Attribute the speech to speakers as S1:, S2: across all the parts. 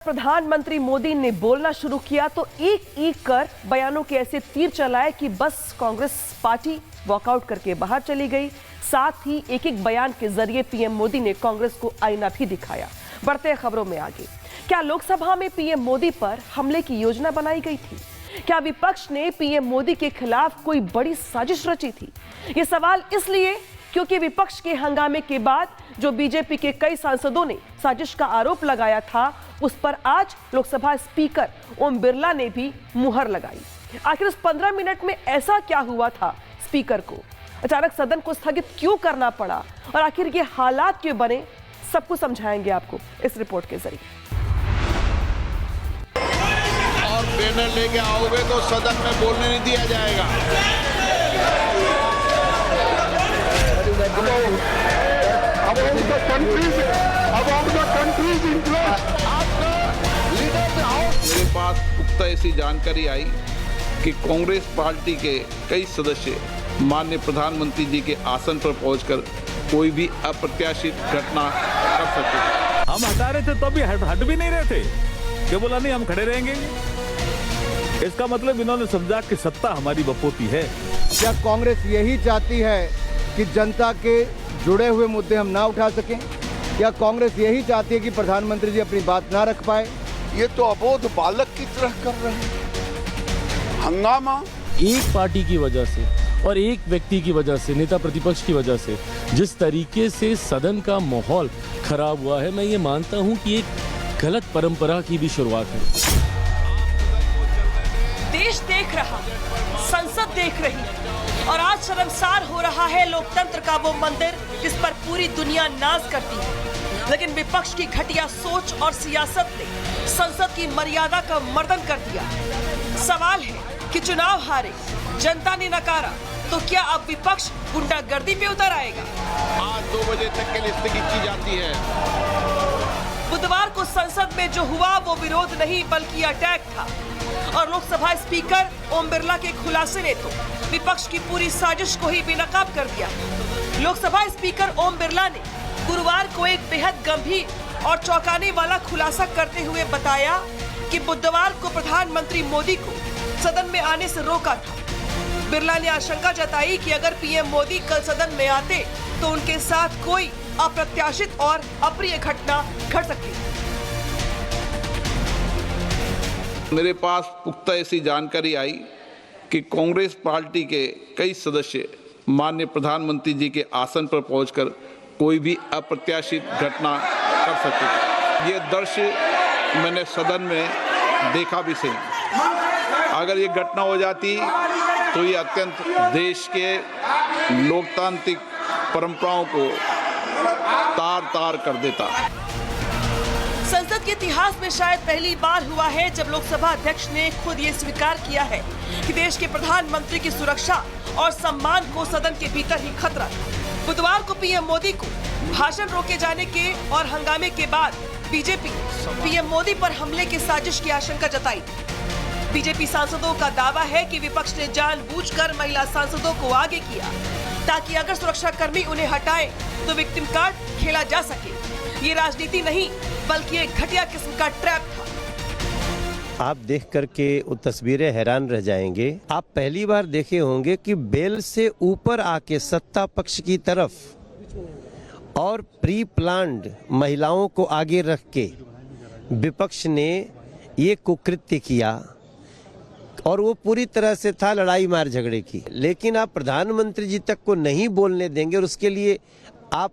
S1: प्रधानमंत्री मोदी ने बोलना शुरू किया तो एक एक कर बयानों के ऐसे तीर चलाए कि बस कांग्रेस पार्टी वॉकआउट करके बाहर चली गई। साथ ही एक एक बयान के जरिए पीएम मोदी ने कांग्रेस को आईना भी दिखाया। बढ़ते खबरों में आगे, क्या लोकसभा में पीएम मोदी पर हमले की योजना बनाई गई थी? क्या विपक्ष ने पीएम मोदी के खिलाफ कोई बड़ी साजिश रची थी? ये सवाल इसलिए क्योंकि विपक्ष के हंगामे के बाद जो बीजेपी के कई सांसदों ने साजिश का आरोप लगाया था, उस पर आज लोकसभा स्पीकर ओम बिरला ने भी मुहर लगाई। आखिर उस 15 मिनट में ऐसा क्या हुआ था? स्पीकर को अचानक सदन को स्थगित क्यों करना पड़ा और आखिर ये हालात क्यों बने, सब कुछ समझाएंगे आपको इस रिपोर्ट के जरिए।
S2: और बैनर लेके आओगे तो सदन में बोलने नहीं दिया जाएगा। मेरे पास पुख्ता ऐसी जानकारी आई कि कांग्रेस पार्टी के कई सदस्य माननीय प्रधानमंत्री जी के आसन पर पहुंचकर कोई भी अप्रत्याशित घटना कर सकते।
S3: हम हटा रहे थे तो भी हट भी नहीं रहे थे, क्या बोला नहीं हम खड़े रहेंगे। इसका मतलब इन्होंने समझा कि सत्ता हमारी बपोती है।
S4: क्या कांग्रेस यही चाहती है कि जनता के जुड़े हुए मुद्दे हम ना उठा सकें? क्या कांग्रेस यही चाहती है कि प्रधानमंत्री जी अपनी बात ना रख पाए?
S2: ये तो अबोध बालक की तरह कर रहे हैं। हंगामा
S5: एक पार्टी की वजह से और एक व्यक्ति की वजह से, नेता प्रतिपक्ष की वजह से जिस तरीके से सदन का माहौल खराब हुआ है, मैं ये मानता हूं कि एक गलत परंपरा की भी शुरुआत है।
S1: देश देख रहा, संसद देख रही और आज शर्मसार हो रहा है लोकतंत्र का वो मंदिर जिस पर पूरी दुनिया नाज करती है। लेकिन विपक्ष की घटिया सोच और सियासत ने संसद की मर्यादा का मर्दन कर दिया। सवाल है कि चुनाव हारे, जनता ने नकारा, तो क्या अब विपक्ष गुंडागर्दी पे उतर आएगा?
S2: आज 2 बजे तक के लिए स्थगित की जाती है।
S1: बुधवार को संसद में जो हुआ वो विरोध नहीं बल्कि अटैक था और लोकसभा स्पीकर ओम बिरला के खुलासे ने तो विपक्ष की पूरी साजिश को ही बेनकाब कर दिया। लोकसभा स्पीकर ओम बिरला ने गुरुवार को एक बेहद गंभीर और चौंकाने वाला खुलासा करते हुए बताया कि बुधवार को प्रधानमंत्री मोदी को सदन में आने से रोका था। बिरला ने आशंका जताई कि अगर पीएम मोदी कल सदन में आते तो उनके साथ कोई अप्रत्याशित और अप्रिय घटना घट सकती।
S2: मेरे पास पुख्ता ऐसी जानकारी आई कि कांग्रेस पार्टी के कई सदस्य माननीय प्रधानमंत्री जी के आसन पर पहुंचकर कोई भी अप्रत्याशित घटना कर सकते। ये दृश्य मैंने सदन में देखा भी सही। अगर ये घटना हो जाती तो ये अत्यंत देश के लोकतांत्रिक परंपराओं को तार-तार कर देता।
S1: संसद के इतिहास में शायद पहली बार हुआ है जब लोकसभा अध्यक्ष ने खुद ये स्वीकार किया है कि देश के प्रधानमंत्री की सुरक्षा और सम्मान को सदन के भीतर ही खतरा था। बुधवार को पीएम मोदी को भाषण रोके जाने के और हंगामे के बाद बीजेपी पीएम मोदी पर हमले की साजिश की आशंका जताई। बीजेपी सांसदों का दावा है कि विपक्ष ने जानबूझकर महिला सांसदों को आगे किया ताकि अगर सुरक्षाकर्मी उन्हें हटाए तो विक्टिम कार्ड खेला जा सके। ये राजनीति नहीं बल्कि एक घटिया किस्म का ट्रैप था।
S6: आप देख करके वो तस्वीरें हैरान रह जाएंगे। आप पहली बार देखे होंगे कि बेल से ऊपर आके सत्ता पक्ष की तरफ और प्री प्लान्ड महिलाओं को आगे रख के विपक्ष ने ये कुकृत्य किया और वो पूरी तरह से था लड़ाई मार झगड़े की। लेकिन आप प्रधानमंत्री जी तक को नहीं बोलने देंगे और उसके लिए आप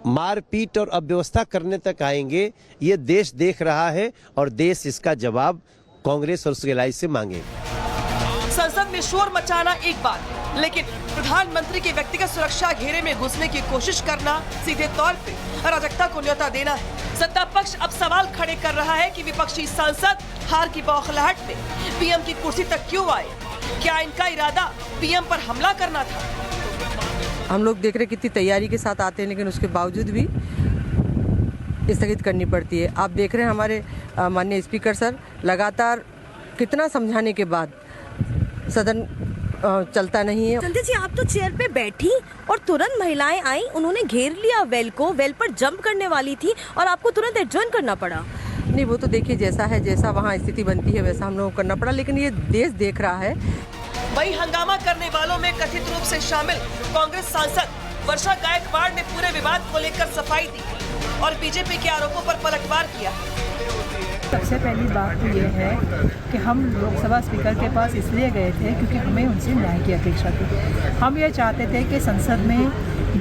S6: मारपीट और अव्यवस्था करने तक आएंगे। ये देश देख रहा है और देश इसका जवाब कांग्रेस और उसके लाई से मांगेगा।
S1: संसद में शोर मचाना एक बात, लेकिन प्रधानमंत्री के व्यक्तिगत सुरक्षा घेरे में घुसने की कोशिश करना सीधे तौर पे अराजकता को न्योता देना है। सत्ता पक्ष अब सवाल खड़े कर रहा है कि विपक्षी सांसद हार की बौखलाहट में पीएम की कुर्सी तक क्यों आए? क्या इनका इरादा पीएम पर हमला करना था?
S7: हम लोग देख रहे कितनी तैयारी के साथ आते हैं, लेकिन उसके बावजूद भी स्थगित करनी पड़ती है। आप देख रहे हैं हमारे माननीय स्पीकर सर लगातार कितना समझाने के बाद सदन चलता नहीं है।
S8: संध्या जी, आप तो चेयर पे बैठी और तुरंत महिलाएं आई, उन्होंने घेर लिया वेल को, वेल पर जंप करने वाली थी और आपको तुरंत एडजर्न करना पड़ा।
S7: नहीं, वो तो देखिए जैसा है, जैसा वहाँ स्थिति बनती है वैसा हम लोगों को करना पड़ा, लेकिन ये देश देख रहा है।
S1: वहीं हंगामा करने वालों में कथित रूप से शामिल कांग्रेस सांसद वर्षा गायकवाड़ ने पूरे विवाद को लेकर सफाई दी और बीजेपी के आरोपों पर पलटवार किया।
S9: सबसे पहली बात तो ये है कि हम लोकसभा स्पीकर के पास इसलिए गए थे क्योंकि हमें उनसे न्याय की अपेक्षा थी। हम ये चाहते थे कि संसद में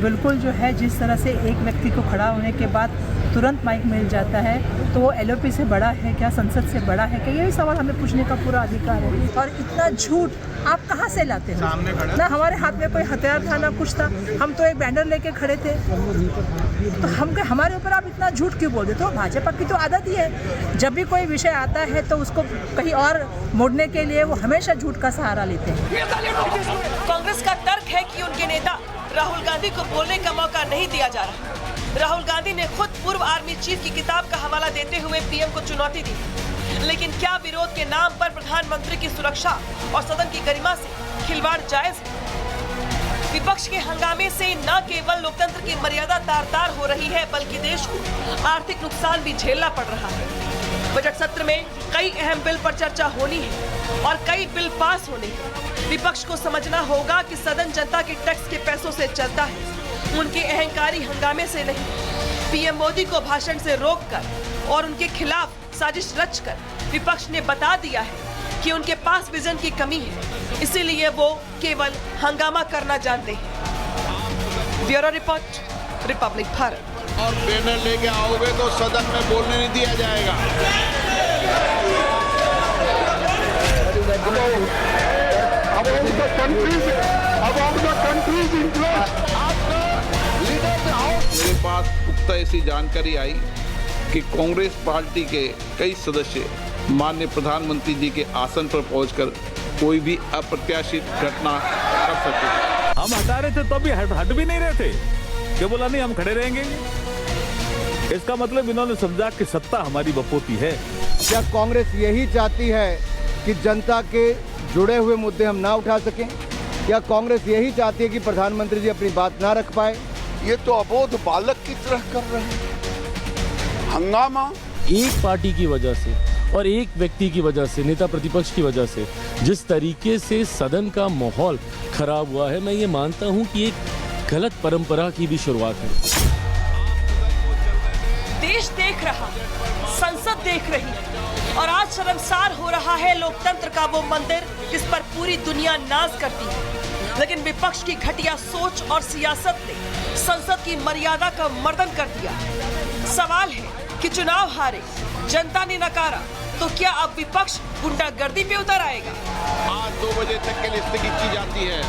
S9: बिल्कुल जो है जिस तरह से एक व्यक्ति को खड़ा होने के बाद तुरंत माइक मिल जाता है, तो वो एलओपी से बड़ा है क्या, संसद से बड़ा है क्या, यही सवाल हमें पूछने का पूरा अधिकार है। और इतना झूठ आप कहाँ से लाते हो? ना हमारे हाथ में कोई हथियार था ना कुछ था, हम तो एक बैनर लेके खड़े थे। तो हमारे ऊपर आप इतना झूठ क्यों बोल देते हो? भाजपा की तो आदत ही है, जब भी कोई विषय आता है तो उसको कहीं और मोड़ने के लिए वो हमेशा झूठ का सहारा लेते हैं।
S1: कांग्रेस का तर्क है कि उनके नेता राहुल गांधी को बोलने का मौका नहीं दिया जा रहा। राहुल गांधी ने खुद पूर्व आर्मी चीफ की किताब का हवाला देते हुए पीएम को चुनौती दी, लेकिन क्या विरोध के नाम पर प्रधानमंत्री की सुरक्षा और सदन की गरिमा से खिलवाड़ जायज है? विपक्ष के हंगामे से न केवल लोकतंत्र की मर्यादा तार-तार हो रही है, बल्कि देश को आर्थिक नुकसान भी झेलना पड़ रहा है। बजट सत्र में कई अहम बिल पर चर्चा होनी है और कई बिल पास होने हैं। विपक्ष को समझना होगा कि सदन जनता के टैक्स के पैसों से चलता है, उनके अहंकारी हंगामे से नहीं। पीएम मोदी को भाषण से रोककर और उनके खिलाफ साजिश रचकर विपक्ष ने बता दिया है कि उनके पास विजन की कमी है, इसीलिए वो केवल हंगामा करना जानते हैं। Bureau report, Republic Bharat.
S2: और बैनर लेके आओगे तो सदन में बोलने नहीं दिया जाएगा। मेरे पास पुख्ता ऐसी जानकारी आई कि कांग्रेस पार्टी के कई सदस्य माननीय प्रधानमंत्री जी के आसन पर पहुंचकर कोई भी अप्रत्याशित घटना कर सकते।
S3: हम हटा रहे थे तो भी हट भी नहीं रहे थे कि बोला नहीं हम खड़े रहेंगे। इसका मतलब इन्होंने समझा कि सत्ता हमारी बपोती है।
S4: क्या कांग्रेस यही चाहती है कि जनता के जुड़े हुए मुद्दे हम ना उठा सकें? या कांग्रेस यही चाहती है कि प्रधानमंत्री जी अपनी बात ना रख पाए?
S10: ये तो अबोध बालक की तरह कर रहे हैं हंगामा।
S5: एक पार्टी की वजह से और एक व्यक्ति की वजह से, नेता प्रतिपक्ष की वजह से जिस तरीके से सदन का माहौल खराब हुआ है, मैं ये मानता हूं कि एक गलत परंपरा की भी शुरुआत है।
S1: देश देख रहा, संसद देख रही और आज शर्मसार हो रहा है लोकतंत्र का वो मंदिर जिस पर पूरी दुनिया नाज करती है। लेकिन विपक्ष की घटिया सोच और सियासत ने संसद की मर्यादा का मर्दन कर दिया। सवाल है कि चुनाव हारे, जनता ने नकारा, तो क्या अब विपक्ष गुंडागर्दी पे उतर आएगा?
S2: आज 2 बजे तक के लिए स्थगित की जाती है।